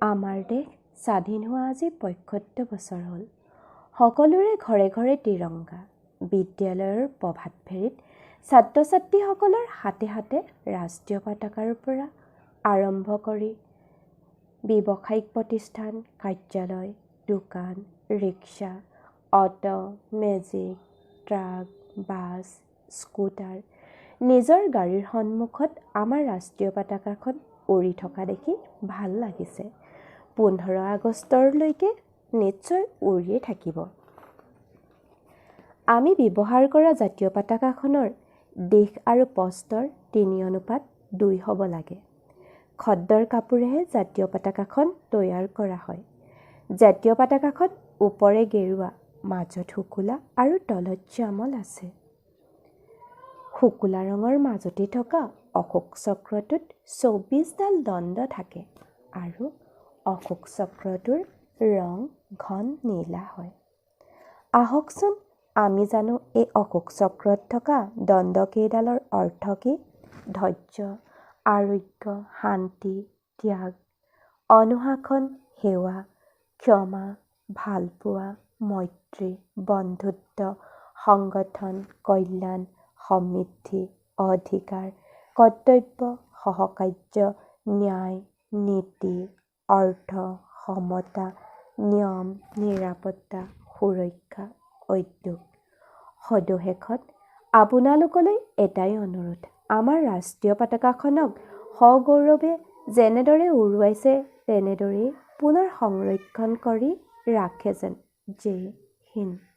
আমাৰ দেশ স্বাধীন হোৱা আজি ৭৫ বছৰ হ'ল। সকলোৰে ঘৰে ঘৰে তিৰংগা। বিদ্যালয়ৰ প্ৰভাত ফেৰীত ছাত্ৰ ছাত্ৰীসকলৰ হাতে হাতে ৰাষ্ট্ৰীয় পতাকাৰ পৰা আৰম্ভ কৰি ব্যৱসায়িক প্ৰতিষ্ঠান, কাৰ্যালয়, দোকান, rickshaw, auto, magic, truck, bus, scooter, নিজৰ গাড়ীৰ সন্মুখত আমাৰ ৰাষ্ট্ৰীয় পতাকাখন উৰি থকা দেখি ভাল লাগিছে। ১৫ আগষ্টলৈকে নিশ্চয় উৰিয়ে থাকিব। আমি ব্যৱহাৰ কৰা জাতীয় পতাকাখনৰ দিশ আৰু প্ৰস্থৰ ৩:২ হ'ব লাগে। খদ্দৰ কাপোৰেহে জাতীয় পতাকাখন তৈয়াৰ কৰা হয়। জাতীয় পতাকাখন ওপৰে গেৰুৱা, মাজত শুকুলা আৰু তলত শ্যামল আছে। শুকুলা ৰঙৰ মাজতে থকা অশোক চক্ৰটোত ২৪ডাল দণ্ড থাকে আৰু অশোক চক্ৰটোৰ ৰং ঘন নীলা হয়। আহকচোন আমি জানো এই অশোক চক্ৰত থকা দণ্ডকেইডালৰ অৰ্থ কি? ধৈৰ্য, আৰোগ্য, শান্তি, ত্যাগ, অনুশাসন, সেৱা, ক্ষমা, ভালপোৱা, মৈত্ৰী, বন্ধুত্ব, সংগঠন, কল্যাণ, সমৃদ্ধি, অধিকাৰ, কৰ্তব্য, সহকাৰ্য, ন্যায়, নীতি, অৰ্থ, সমতা, নিয়ম, নিৰাপত্তা, সুৰক্ষা, উদ্যোগ। সদুশেষত আপোনালোকলৈ এটাই অনুৰোধ, আমাৰ ৰাষ্ট্ৰীয় পতাকাখনক সগৌৰৱে যেনেদৰে উৰুৱাইছে তেনেদৰেই পুনৰ সংৰক্ষণ কৰি ৰাখে যেন। জয় হিন্দ।